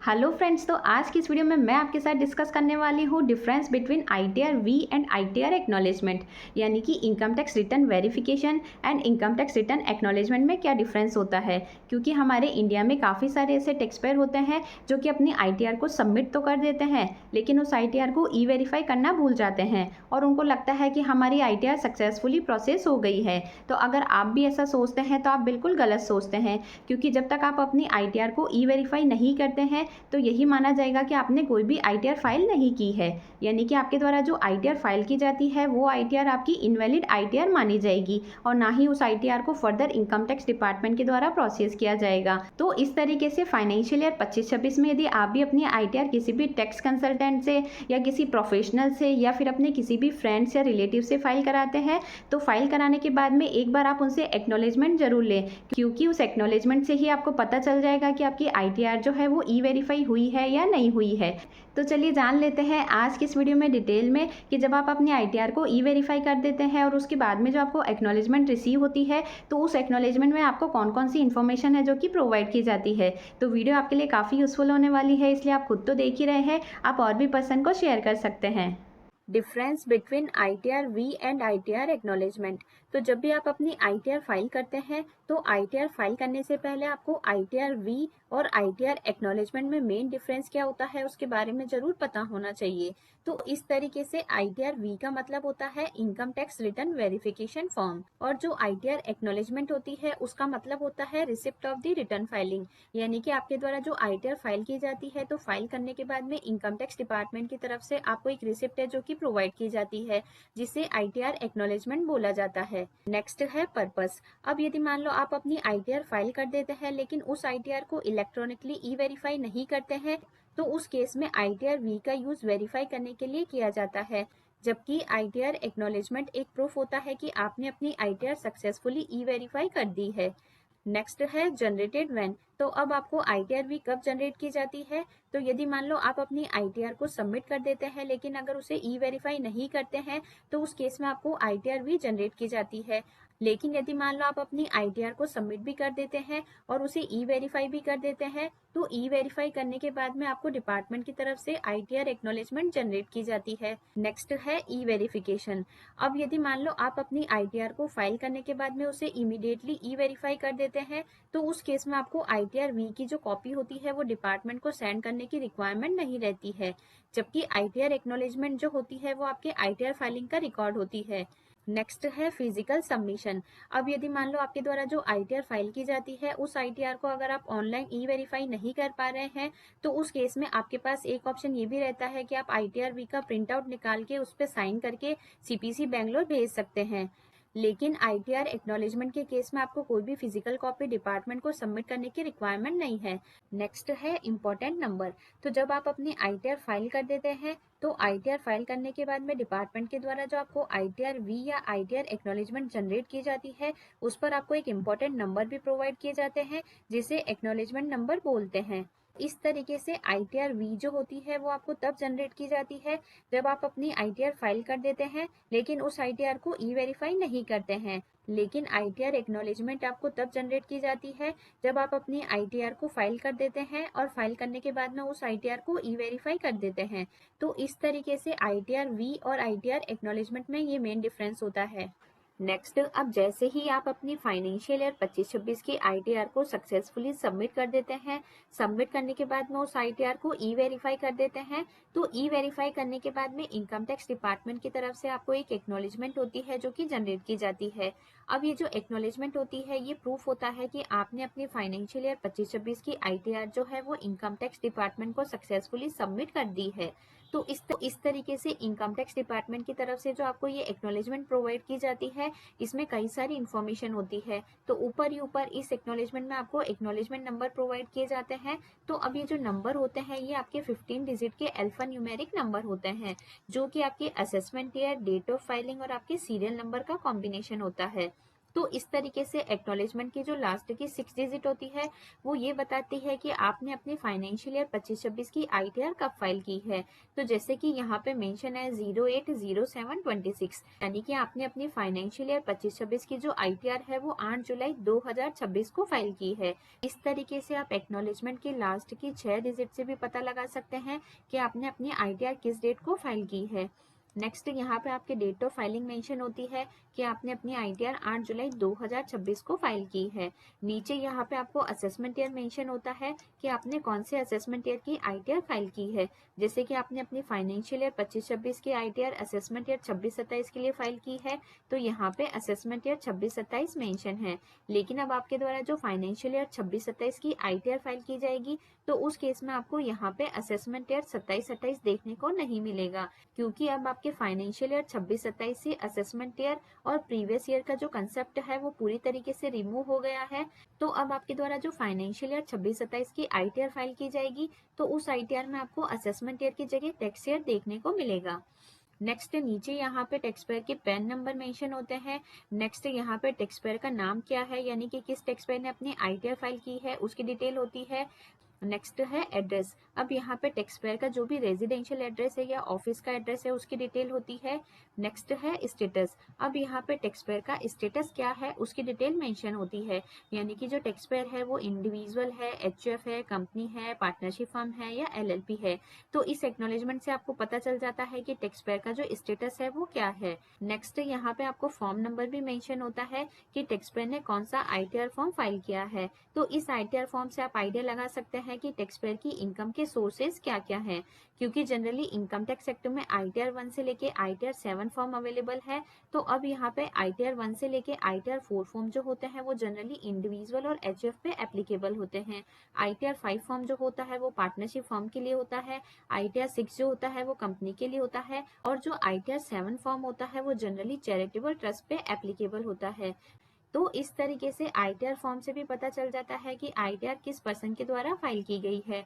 Hello friends, तो आज की इस वीडियो में मैं आपके साथ डिस्कस करने वाली हूँ difference between ITR V and ITR acknowledgement, यानी कि income tax return verification and income tax return acknowledgement में क्या डिफरेंस होता है। क्योंकि हमारे इंडिया में काफ़ी सारे ऐसे टैक्स पेयर होते हैं जो कि अपनी आईटीआर को सबमिट तो कर देते हैं, लेकिन उस आईटीआर को ई वेरीफाई करना भूल जाते हैं और उनको लगता है कि हमारी आईटीआर सक्सेसफुली प्रोसेस हो गई है। तो अगर आप भी ऐसा सोचते हैं तो आप बिल्कुल गलत सोचते हैं, क्योंकि जब तक आप अपनी आईटीआर को ई वेरीफाई नहीं करते हैं तो यही माना जाएगा कि आपने कोई भी आईटीआर फाइल नहीं की है, यानी कि आपके द्वारा जो आईटीआर फाइल की जाती है वो आईटीआर आपकी इनवैलिड आईटीआर मानी जाएगी और ना ही उस आईटीआर को फर्दर इनकम टैक्स डिपार्टमेंट के द्वारा प्रोसेस किया जाएगा। तो इस तरीके से फाइनेंशियल ईयर 25-26 में यदि आप भी अपनी आईटीआर किसी भी टैक्स कंसल्टेंट से या किसी प्रोफेशनल से या फिर अपने किसी भी फ्रेंड्स या रिलेटिव से फाइल कराते हैं तो फाइल कराने के बाद में एक बार आप उनसे एक्नॉलेजमेंट जरूर लें, क्योंकि उस एक्नॉलेजमेंट से ही आपको पता चल जाएगा कि आपकी आईटीआर जो है वो ई वेरीफाई हुई है या नहीं हुई है। तो चलिए जान लेते हैं आज की इस वीडियो में डिटेल में कि जब आप अपनी आईटीआर को ई वेरीफाई कर देते हैं और उसके बाद में जो आपको एक्नॉलेजमेंट रिसीव होती है तो उस एक्नॉलेजमेंट में आपको कौन कौन सी इन्फॉर्मेशन है जो कि प्रोवाइड की जाती है। तो वीडियो आपके लिए काफ़ी यूजफुल होने वाली है, इसलिए आप खुद तो देख ही रहे हैं, आप और भी पर्सन को शेयर कर सकते हैं। Difference between ITR V and ITR acknowledgement. तो जब भी आप अपनी आईटीआर फाइल करते हैं तो आईटीआर फाइल करने से पहले आपको आईटीआर वी और आईटीआर एक्नॉलेजमेंट में मेन डिफरेंस क्या होता है उसके बारे में जरूर पता होना चाहिए। तो इस तरीके से आईटीआर वी का मतलब होता है income tax return verification form, और जो आईटीआर एक्नॉलेजमेंट होती है उसका मतलब होता है receipt of the return filing, यानी कि आपके द्वारा जो आईटीआर फाइल की जाती है तो फाइल करने के बाद में इनकम टैक्स डिपार्टमेंट की तरफ से आपको एक रिसिप्ट है जो कि प्रोवाइड की जाती है, जिसे आईटीआर एक्नॉलेजमेंट बोला जाता है। नेक्स्ट है पर्पस। अब यदि मान लो आप अपनी आईटीआर फाइल कर देते हैं लेकिन उस आईटीआर को इलेक्ट्रॉनिकली ई वेरीफाई नहीं करते हैं तो उस केस में आईटीआर वी का यूज वेरीफाई करने के लिए किया जाता है, जबकि आईटीआर एक्नॉलेजमेंट एक प्रूफ होता है कि आपने अपनी आईटीआर सक्सेसफुली ई वेरीफाई कर दी है। नेक्स्ट है जनरेटेड व्हेन। तो अब आपको आईटीआर भी कब जनरेट की जाती है, तो यदि मान लो आप अपनी आईटीआर को सबमिट कर देते हैं लेकिन अगर उसे ई वेरीफाई नहीं करते हैं तो उस केस में आपको आईटीआर भी जनरेट की जाती है। लेकिन यदि मान लो आप अपनी आईटीआर को सबमिट भी कर देते हैं और उसे ई वेरीफाई भी कर देते हैं तो ई वेरीफाई करने के बाद में आपको डिपार्टमेंट की तरफ से आईटीआर एक्नॉलेजमेंट जनरेट की जाती है। नेक्स्ट है ई वेरिफिकेशन। अब यदि मान लो आप अपनी आईटीआर को फाइल करने के बाद में उसे इमीडिएटली ई वेरीफाई कर देते हैं तो उस केस में आपको आईटीआर वी की जो कॉपी होती है वो डिपार्टमेंट को सेंड करने की रिक्वायरमेंट नहीं रहती है, जबकि आईटीआर एक्नॉलेजमेंट जो होती है वो आपके आईटीआर फाइलिंग का रिकॉर्ड होती है। नेक्स्ट है फिजिकल सबमिशन। अब यदि मान लो आपके द्वारा जो आईटीआर फाइल की जाती है उस आईटीआर को अगर आप ऑनलाइन ई वेरीफाई नहीं कर पा रहे हैं तो उस केस में आपके पास एक ऑप्शन ये भी रहता है कि आप आईटीआर वी का प्रिंट आउट निकाल के उस पर साइन करके सीपीसी बैंगलोर भेज सकते हैं। लेकिन आईटीआर एक्नॉलेजमेंट के केस में आपको कोई भी फिजिकल कॉपी डिपार्टमेंट को सबमिट करने की रिक्वायरमेंट नहीं है। नेक्स्ट है इम्पोर्टेंट नंबर। तो जब आप अपनी आईटीआर फाइल कर देते हैं तो आईटीआर फाइल करने के बाद में डिपार्टमेंट के द्वारा जो आपको आईटीआर वी या आईटीआर एक्नॉलेजमेंट जनरेट की जाती है उस पर आपको एक इम्पोर्टेंट नंबर भी प्रोवाइड किए जाते हैं, जिसे एक्नॉलेजमेंट नंबर बोलते हैं। इस तरीके से आईटीआर वी जो होती है वो आपको तब जनरेट की जाती है जब आप अपनी आईटीआर फाइल कर देते हैं लेकिन उस आईटीआर को ई वेरीफाई नहीं करते हैं। लेकिन आईटीआर एक्नॉलेजमेंट आपको तब जनरेट की जाती है जब आप अपनी आईटीआर को फाइल कर देते हैं और फाइल करने के बाद में उस आईटीआर को ई वेरीफाई कर देते हैं। तो इस तरीके से आईटीआर वी और आईटीआर एक्नॉलेजमेंट में ये मेन डिफरेंस होता है। नेक्स्ट, अब जैसे ही आप अपनी फाइनेंशियल ईयर 25-26 की आईटीआर को सक्सेसफुली सबमिट कर देते हैं, सबमिट करने के बाद में उस आईटीआर को ई वेरीफाई कर देते हैं, तो ई वेरीफाई करने के बाद में इनकम टैक्स डिपार्टमेंट की तरफ से आपको एक एक्नॉलेजमेंट होती है जो कि जनरेट की जाती है। अब ये जो एक्नॉलेजमेंट होती है ये प्रूफ होता है कि आपने अपनी फाइनेंशियल ईयर 25-26 की आईटीआर जो है वो इनकम टैक्स डिपार्टमेंट को सक्सेसफुली सबमिट कर दी है। तो इस तरीके से इनकम टैक्स डिपार्टमेंट की तरफ से जो आपको ये एक्नॉलेजमेंट प्रोवाइड की जाती है इसमें कई सारी इन्फॉर्मेशन होती है। तो ऊपर ही ऊपर इस एक्नॉलेजमेंट में आपको एक्नॉलेजमेंट नंबर प्रोवाइड किए जाते हैं। तो अब ये जो नंबर होते हैं ये आपके 15 डिजिट के अल्फा न्यूमेरिक नंबर होते हैं, जो कि आपके assessment year, date of filing और आपके सीरियल नंबर का कॉम्बिनेशन होता है। तो इस तरीके से एक्नॉलेजमेंट की जो लास्ट की 6 डिजिट होती है वो ये बताती है कि आपने अपनी फाइनेंशियल ईयर 25-26 की आईटीआर कब फाइल की है। तो जैसे कि यहाँ पे मेंशन है 080726, यानी कि आपने अपनी फाइनेंशियल ईयर 25-26 की जो आईटीआर है वो 8 जुलाई 2026 को फाइल की है। इस तरीके से आप एक्नॉलेजमेंट की लास्ट की 6 डिजिट से भी पता लगा सकते हैं कि आपने अपनी आईटीआर किस डेट को फाइल की है। नेक्स्ट यहाँ पे आपके डेट ऑफ फाइलिंग मेंशन होती है कि आपने अपनी आईटीआर 8 जुलाई 2026 को फाइल की है। नीचे यहाँ पे आपको असेसमेंट ईयर मेंशन होता है कि आपने कौन से असेसमेंट ईयर की आईटीआर फाइल की है। जैसे कि आपने अपनी फाइनेंशियल ईयर 25-26 की आईटीआर असेसमेंट ईयर 26-27 के लिए फाइल की है, तो यहाँ पे असेसमेंट ईयर 26-27 मेंशन है। लेकिन अब आपके द्वारा जो फाइनेंशियल ईयर 26-27 की आईटीआर फाइल की जाएगी, तो उस केस में आपको यहाँ पे असेसमेंट ईयर 27-28 देखने को नहीं मिलेगा, क्योंकि अब आपके फाइनेंशियल ईयर 26-27 से असेसमेंट ईयर और प्रीवियस ईयर का जो कंसेप्ट है वो पूरी तरीके से रिमूव हो गया है। तो अब आपके द्वारा जो फाइनेंशियल ईयर 26-27 की आईटीआर फाइल की जाएगी, तो उस आईटीआर में आपको असेसमेंट ईयर की जगह टैक्स ईयर देखने को मिलेगा। नेक्स्ट नीचे यहाँ पे टैक्स पेयर के पैन नंबर मेंशन होते हैं। नेक्स्ट यहाँ पे टैक्स पेयर का नाम क्या है, यानी कि किस टैक्स पेयर ने अपनी आईटीआर फाइल की है उसकी डिटेल होती है। नेक्स्ट है एड्रेस। अब यहाँ पे टैक्स पेयर का जो भी रेजिडेंशियल एड्रेस है या ऑफिस का एड्रेस है उसकी डिटेल होती है। नेक्स्ट है स्टेटस। अब यहाँ पे टैक्स पेयर का स्टेटस क्या है उसकी डिटेल मेंशन होती है, यानी कि जो टैक्स पेयर है वो इंडिविजुअल है, एचयूएफ है, कंपनी है, पार्टनरशिप फर्म है या एलएलपी है। तो इस एक्नॉलेजमेंट से आपको पता चल जाता है कि टैक्स पेयर का जो स्टेटस है वो क्या है। नेक्स्ट यहाँ पे आपको फॉर्म नंबर भी मेंशन होता है कि टैक्स पेयर ने कौन सा आईटीआर फॉर्म फाइल किया है। तो इस आईटीआर फॉर्म से आप आइडिया लगा सकते हैं कि टैक्स पेयर की इनकम के सोर्सेज क्या क्या हैं, क्योंकि जनरली इनकम टैक्स एक्ट में आईटीआर 1 से लेके आईटीआर 7 फॉर्म अवेलेबल है। तो अब यहाँ पे आईटीआर 1 से लेके आईटीआर 4 फॉर्म जो होते हैं वो जनरली इंडिविजुअल और एचयूएफ पे एप्लीकेबल होते हैं। आईटीआर 5 फॉर्म जो होता है वो पार्टनरशिप फॉर्म के लिए होता है। आईटीआर 6 जो होता है वो कंपनी के लिए होता है, और जो आईटीआर 7 फॉर्म होता है वो जनरली चैरिटेबल ट्रस्ट पे एप्लीकेबल होता है। तो इस तरीके से आईटीआर फॉर्म से भी पता चल जाता है कि आईटीआर किस पर्सन के द्वारा फाइल की गई है।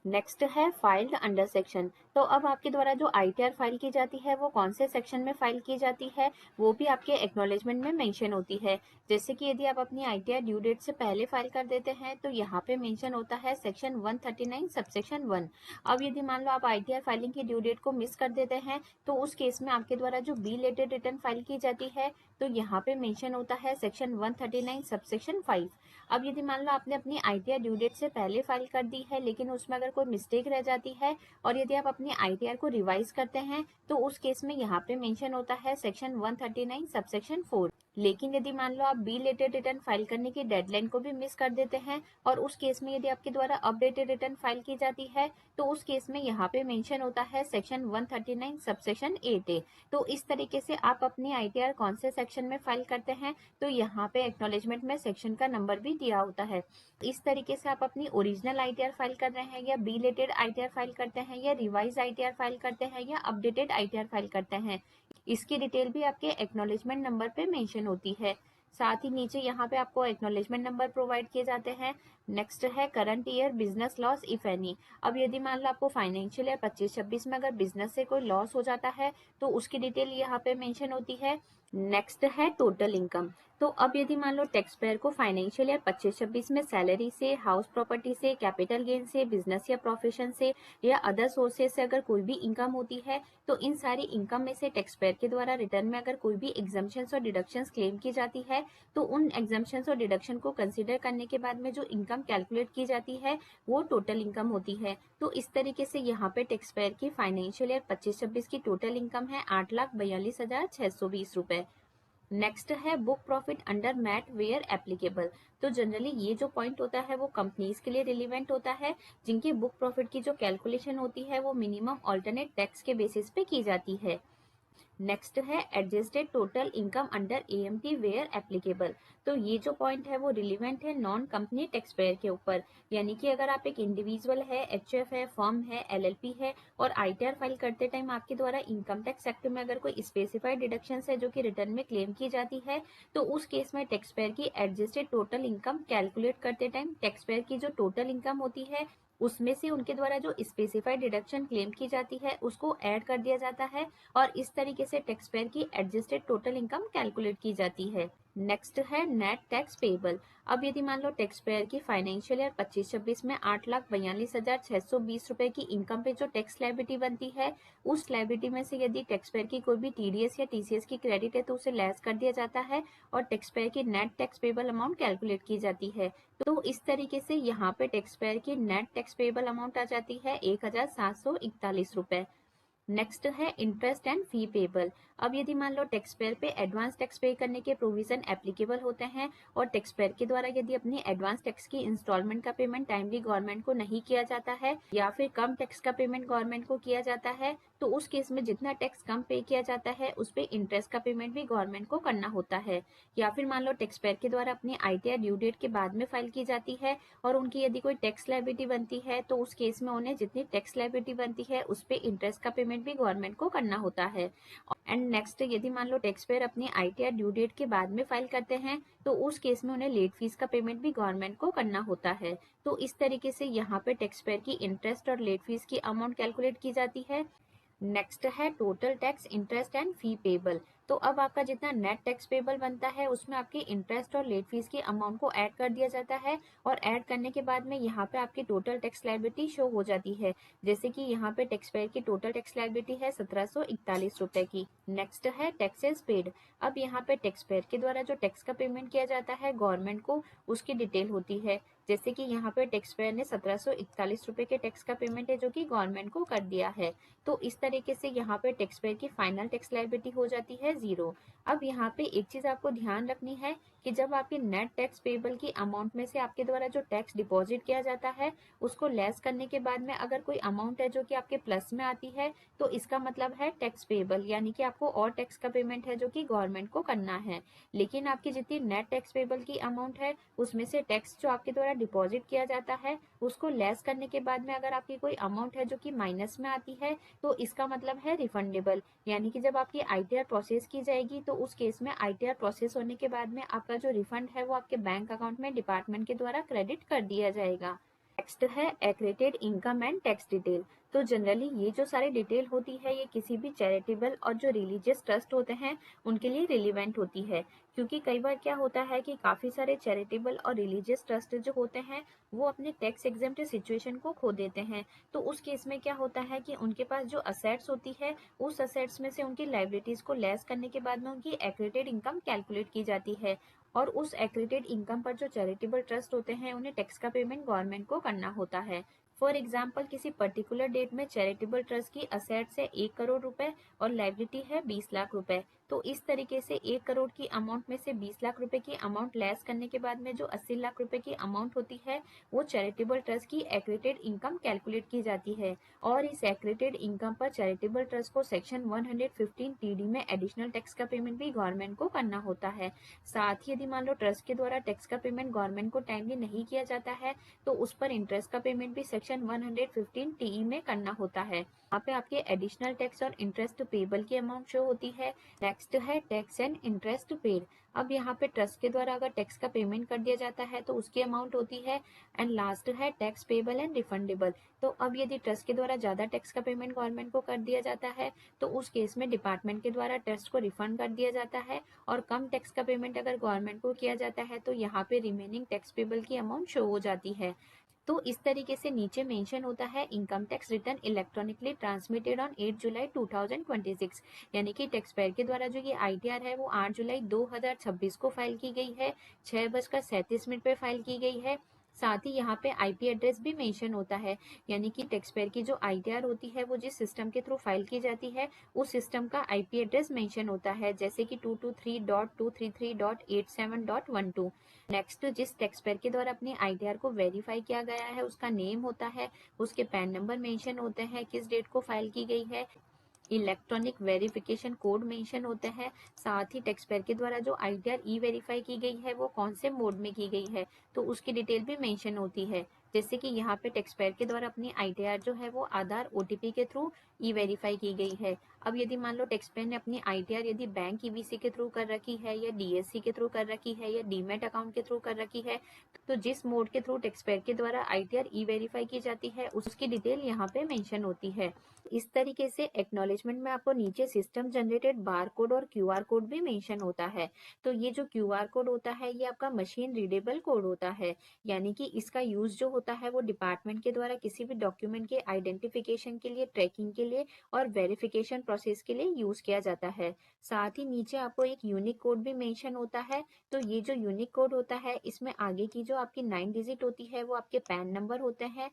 नेक्स्ट है फाइल्ड अंडर सेक्शन। तो अब आपके द्वारा जो आईटीआर फाइल की जाती है वो कौन से सेक्शन में फाइल की जाती है वो भी आपके एक्नॉलेजमेंट में मेंशन होती है। जैसे कि यदि आप अपनी आईटीआर ड्यू डेट से पहले फाइल कर देते हैं तो यहाँ पे मेंशन होता है सेक्शन 139 सबसेक्शन 1। अब यदि मान लो आप आईटीआर फाइलिंग की ड्यू डेट को मिस कर देते हैं, तो उस केस में आपके द्वारा जो बी लेटेड रिटर्न फाइल की जाती है, तो यहाँ पे मेंशन होता है सेक्शन 139 सबसेक्शन 5। अब यदि मान लो आपने अपनी आईटीआर ड्यू डेट से पहले फाइल कर दी है, लेकिन उसमें अगर कोई मिस्टेक रह जाती है और यदि आप अपनी आईटीआर को रिवाइज करते हैं, तो उस केस में यहाँ पे मेंशन होता है सेक्शन 139 सबसेक्शन 4। लेकिन यदि मान लो आप बी लेटेड रिटर्न फाइल करने की डेडलाइन को भी मिस कर देते हैं और उस केस में यदि आपके द्वारा अपडेटेड रिटर्न फाइल की जाती है, तो उस केस में यहाँ पे मेंशन होता है सेक्शन 139 सबसेक्शन 8A। तो इस तरीके से आप अपनी आईटीआर कौन से सेक्शन में फाइल करते हैं, तो यहाँ पे एक्नॉलेजमेंट में सेक्शन का नंबर भी दिया होता है। इस तरीके से आप अपनी ओरिजिनल आईटीआर फाइल कर रहे हैं या बी लेटेड आईटीआर फाइल करते हैं या रिवाइज आईटीआर फाइल करते हैं या अपडेटेड आईटीआर फाइल करते हैं, इसकी डिटेल भी आपके एक्नॉलेजमेंट नंबर पे मेंशन होती है। साथ ही नीचे यहाँ पे आपको एक्नॉलेजमेंट नंबर प्रोवाइड किए जाते हैं। नेक्स्ट है current year business loss if any. अब यदि मान लो आपको फाइनेंशियल ईयर 25-26 में अगर बिजनेस से कोई लॉस हो जाता है, तो उसकी डिटेल यहाँ पे मेंशन होती है। नेक्स्ट है टोटल इनकम। तो अब यदि मान लो टैक्स पेयर को फाइनेंशियल ईयर 25-26 में सैलरी से, हाउस प्रॉपर्टी से, कैपिटल गेन से, बिजनेस या प्रोफेशन से या अदर सोर्सेज से अगर कोई भी इनकम होती है, तो इन सारी इनकम में से टैक्स पेयर के द्वारा रिटर्न में अगर कोई भी एग्जम्पशंस और डिडक्शंस क्लेम की जाती है, तो उन एग्जम्पशंस और डिडक्शन को कंसीडर करने के बाद में जो इनकम कैलकुलेट की जाती है वो टोटल इनकम होती है। तो इस तरीके से यहाँ पे टैक्स पेयर की फाइनेंशियल ईयर 25-26 की टोटल इनकम है 8,42,620 रुपए। नेक्स्ट है book profit under MAT where applicable. तो जनरली ये जो पॉइंट होता है वो कंपनीज के लिए रिलीवेंट होता है, जिनकी बुक प्रॉफिट की जो कैलकुलेशन होती है वो मिनिमम ऑल्टरनेट टैक्स के बेसिस पे की जाती है। नेक्स्ट है adjusted total income under AMT where applicable. तो ये जो पॉइंट है वो रिलीवेंट है नॉन कंपनी टैक्स पेयर के ऊपर, यानी कि अगर आप एक इंडिविजुअल है, एचएफ है, फर्म है, एलएलपी है और आईटीआर फाइल करते टाइम आपके द्वारा इनकम टैक्स एक्ट में अगर कोई स्पेसिफाइड डिडक्शन है जो कि रिटर्न में क्लेम की जाती है, तो उस केस में टैक्स पेयर की एडजस्टेड टोटल इनकम कैलकुलेट करते टाइम टैक्स पेयर की जो टोटल इनकम होती है उसमें से उनके द्वारा जो स्पेसिफाइड डिडक्शन क्लेम की जाती है उसको ऐड कर दिया जाता है, और इस तरीके से टैक्स पेयर की एडजस्टेड टोटल इनकम कैलकुलेट की जाती है। नेक्स्ट है नेट टैक्स पेबल। अब यदि मान लो टैक्स पेयर की फाइनेंशियल ईयर 25-26 में 8,42,620 रुपए की इनकम पे जो टैक्स लायबिलिटी बनती है, उस लायबिलिटी में से यदि टैक्स पेयर की कोई भी टीडीएस या टीसीएस की क्रेडिट है तो उसे लेस कर दिया जाता है और टैक्स पेयर की net tax payable amount calculate की जाती है। तो इस तरीके से यहाँ पे टैक्स पेयर की नेट टैक्स पेबल अमाउंट आ जाती है 1,741 रुपए। नेक्स्ट है इंटरेस्ट एंड फी पेबल। अब यदि मान लो टैक्स पेयर पे एडवांस टैक्स पे करने के प्रोविजन एप्लीकेबल होते हैं और टैक्स पेयर के द्वारा यदि अपनी एडवांस टैक्स की इंस्टॉलमेंट का पेमेंट टाइमली गवर्नमेंट को नहीं किया जाता है या फिर कम टैक्स का पेमेंट गवर्नमेंट को किया जाता है, तो उस केस में जितना टैक्स कम पे किया जाता है उस पे इंटरेस्ट का पेमेंट भी गवर्नमेंट को करना होता है। या फिर मान लो टैक्स पेयर के द्वारा अपनी आईटीआर ड्यू डेट के बाद में फाइल की जाती है और उनकी यदि कोई टैक्स लायबिलिटी बनती है तो उस केस में उन्हें जितनी टैक्स लायबिलिटी बनती है उस पे इंटरेस्ट का पेमेंट भी गवर्नमेंट को करना होता है। एंड नेक्स्ट यदि मान लो टैक्स पेयर अपनी आईटीआर ड्यू डेट के बाद में फाइल करते हैं तो उस केस में उन्हें लेट फीस का पेमेंट भी गवर्नमेंट को करना होता है। तो इस तरीके से यहाँ पे टैक्स पेयर की इंटरेस्ट और लेट फीस की अमाउंट कैलकुलेट की जाती है। नेक्स्ट है total tax interest and fee payable. तो अब आपका जितना नेट टैक्स पेबल बनता है उसमें आपकी इंटरेस्ट और लेट फीस की अमाउंट को ऐड कर दिया जाता है और ऐड करने के बाद में यहाँ पे आपकी टोटल टैक्स लायबिलिटी शो हो जाती है। जैसे कि यहाँ पे टैक्स पेयर की टोटल टैक्स लायबिलिटी है 1741 रुपए की। नेक्स्ट है टैक्सेस पेड। अब यहाँ पे टैक्स पेयर के द्वारा जो टैक्स का पेमेंट किया जाता है गवर्नमेंट को, उसकी डिटेल होती है। जैसे कि यहाँ पे टैक्स पेयर ने 1741 रुपए के टैक्स का पेमेंट है जो कि गवर्नमेंट को कर दिया है। तो इस तरीके से यहाँ पे टैक्स पेयर की फाइनल टैक्स लायबिलिटी हो जाती है 0। अब यहाँ पे एक चीज आपको ध्यान रखनी है कि जब आपकी नेट टैक्स पेबल की अमाउंट में से आपके द्वारा जो टैक्स डिपॉजिट किया जाता है उसको लेस करने के बाद में अगर कोई अमाउंट है जो कि आपके प्लस में आती है तो इसका मतलब है टैक्स पेबल, यानी कि आपको और टैक्स का पेमेंट है जो कि गवर्नमेंट को करना है। लेकिन आपकी जितनी नेट टैक्स पेबल की अमाउंट है उसमें से टैक्स जो आपके द्वारा डिपॉजिट किया जाता है उसको लेस करने के बाद में अगर आपकी कोई अमाउंट है जो कि माइनस में आती है तो इसका मतलब है रिफंडेबल, यानी कि जब आपकी आईटीआर प्रोसेस की जाएगी तो उस केस में आईटीआर प्रोसेस होने के बाद में आपका जो रिफंड है वो आपके बैंक अकाउंट में डिपार्टमेंट के द्वारा क्रेडिट कर दिया जाएगा। नेक्स्ट है एक्रेटेड इनकम एंड टैक्स डिटेल। तो जनरली ये जो सारी डिटेल होती है ये किसी भी चैरिटेबल और जो रिलीजियस ट्रस्ट होते हैं उनके लिए रिलीवेंट होती है, क्योंकि कई बार क्या होता है कि काफी सारे चैरिटेबल और रिलीजियस ट्रस्ट जो होते हैं वो अपने टैक्स एग्जेम्प्ट सिचुएशन को खो देते हैं। तो उस केस में क्या होता है कि उनके पास जो असेट्स होती है उस असेट्स में से उनकी लाइबिलिटीज को लेस करने के बाद में उनकी एक्रेटेड इनकम कैलकुलेट की जाती है और उस एक्रेटेड इनकम पर जो चैरिटेबल ट्रस्ट होते हैं उन्हें टैक्स का पेमेंट गवर्नमेंट को करना होता है। फॉर एग्जाम्पल किसी पर्टिकुलर डेट में चैरिटेबल ट्रस्ट की असेट्स है 1 करोड़ रुपए और लाइबिलिटी है 20 लाख रुपए। तो इस तरीके से 1 करोड़ की अमाउंट में से 20 लाख रुपए की अमाउंट लेस करने के बाद में जो 80 लाख रुपए की अमाउंट होती है वो चैरिटेबल ट्रस्ट की एक्रेटेड इनकम कैलकुलेट की जाती है और इस एक्रेटेड इनकम पर चैरिटेबल ट्रस्ट को सेक्शन 115 टीडी में एडिशनल टैक्स का पेमेंट भी गवर्नमेंट को करना होता है। साथ ही यदि मान लो ट्रस्ट के द्वारा टैक्स का पेमेंट गवर्नमेंट को टाइमली नहीं किया जाता है तो उस पर इंटरेस्ट का पेमेंट भी सेक्शन 115 टीई में करना होता है। यहाँ पे आपके एडिशनल टैक्स और इंटरेस्ट पेबल की अमाउंट शो होती है। नेक्स्ट है टैक्स एंड इंटरेस्ट पेड। अब यहाँ पे ट्रस्ट के द्वारा अगर टैक्स का पेमेंट कर दिया जाता है तो उसकी अमाउंट होती है। एंड लास्ट है टैक्स पेबल एंड रिफंडेबल। तो अब यदि ट्रस्ट के द्वारा ज्यादा टैक्स का पेमेंट गवर्नमेंट को कर दिया जाता है तो उस केस में डिपार्टमेंट के द्वारा ट्रस्ट को रिफंड कर दिया जाता है और कम टैक्स का पेमेंट अगर गवर्नमेंट को किया जाता है तो यहाँ पे रिमेनिंग टैक्स पेबल की अमाउंट शो हो जाती है। तो इस तरीके से नीचे मेंशन होता है income tax return electronically transmitted on 8 जुलाई 2026, यानी कि टैक्स पेयर के द्वारा जो ये आईटीआर है वो 8 जुलाई 2026 को फाइल की गई है, 6:37 पे फाइल की गई है। साथ ही यहाँ पे आईपी एड्रेस भी मेंशन होता है, यानी कि टैक्स पेयर की जो आईटीआर होती है वो जिस सिस्टम के थ्रू फाइल की जाती है उस सिस्टम का आईपी एड्रेस मेंशन होता है, जैसे कि 223.233.87.12। नेक्स्ट जिस टैक्स पेयर के द्वारा अपनी आईटीआर को वेरीफाई किया गया है उसका नेम होता है, उसके पैन नंबर मेंशन होते हैं, किस डेट को फाइल की गई है, इलेक्ट्रॉनिक वेरिफिकेशन कोड मेंशन होते हैं। साथ ही टैक्स पेयर के द्वारा जो आईटीआर ई वेरीफाई की गई है वो कौन से मोड में की गई है तो उसकी डिटेल भी मेंशन होती है। जैसे कि यहाँ पे टैक्स पेयर के द्वारा अपनी ITR जो है वो आधार OTP के थ्रू E-वेरीफाई की गई है। अब यदि मान लो टैक्स पेयर ने अपनी ITR यदि बैंक EBC के थ्रू कर रखी है या DSC के थ्रू कर रखी है या डीमैट अकाउंट के थ्रू कर रखी है, तो जिस मोड के थ्रू टैक्स पेयर के द्वारा ITR E-वेरीफाई की जाती है उसकी डिटेल यहाँ पे मेंशन होती है। इस तरीके से एक्नॉलेजमेंट में आपको नीचे सिस्टम जनरेटेड बार कोड और QR कोड भी मेंशन होता है। तो ये जो QR कोड होता है ये आपका मशीन रीडेबल कोड होता है, यानी कि इसका यूज जो होता है वो डिपार्टमेंट के द्वारा किसी भी डॉक्यूमेंट के आइडेंटिफिकेशन के लिए, ट्रैकिंग के लिए और वेरिफिकेशन प्रोसेस के लिए यूज किया जाता है। साथ ही नीचे आपको एक यूनिक कोड भी मेंशन होता है। तो ये जो यूनिक कोड होता है इसमें आगे की जो आपकी 9 डिजिट होती है वो आपके पैन नंबर होते हैं।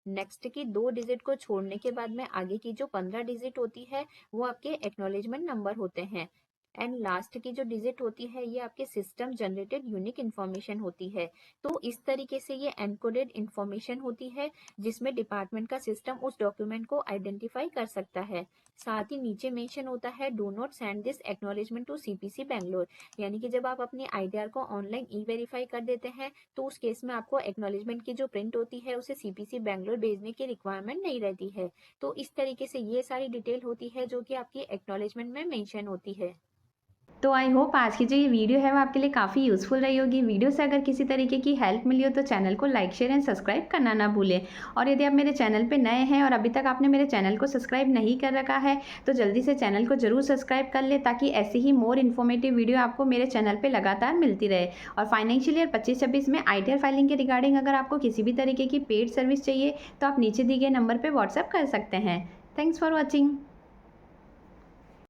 नेक्स्ट की 2 डिजिट को छोड़ने के बाद में आगे की जो 15 डिजिट होती है वो आपके एक्नॉलेजमेंट नंबर होते हैं। एंड लास्ट की जो डिजिट होती है ये आपके सिस्टम जनरेटेड यूनिक इन्फॉर्मेशन होती है। तो इस तरीके से ये एनकोडेड इन्फॉर्मेशन होती है जिसमें डिपार्टमेंट का सिस्टम उस डॉक्यूमेंट को आइडेंटिफाई कर सकता है। साथ ही नीचे मेंशन होता है do not send this acknowledgement to CPC Bangalore, यानी कि जब आप अपनी ITR को ऑनलाइन E-वेरीफाई कर देते हैं तो उस केस में आपको एक्नॉलेजमेंट की जो प्रिंट होती है उसे CPC बैंगलोर भेजने की रिक्वायरमेंट नहीं रहती है। तो इस तरीके से ये सारी डिटेल होती है जो कि आपकी एक्नॉलेजमेंट में मेंशन होती है। तो आई होप आज की जो ये वीडियो है वो आपके लिए काफ़ी यूज़फुल रही होगी। वीडियो से अगर किसी तरीके की हेल्प मिली हो तो चैनल को लाइक, शेयर एंड सब्सक्राइब करना ना भूलें। और यदि आप मेरे चैनल पे नए हैं और अभी तक आपने मेरे चैनल को सब्सक्राइब नहीं कर रखा है तो जल्दी से चैनल को ज़रूर सब्सक्राइब कर लें, ताकि ऐसी ही मोर इन्फॉर्मेटिव वीडियो आपको मेरे चैनल पर लगातार मिलती रहे। और फाइनेंशियल ईयर 25-26 में ITR फाइलिंग के रिगार्डिंग अगर आपको किसी भी तरीके की पेड सर्विस चाहिए तो आप नीचे दिए गए नंबर पर व्हाट्सएप कर सकते हैं। Thanks for watching.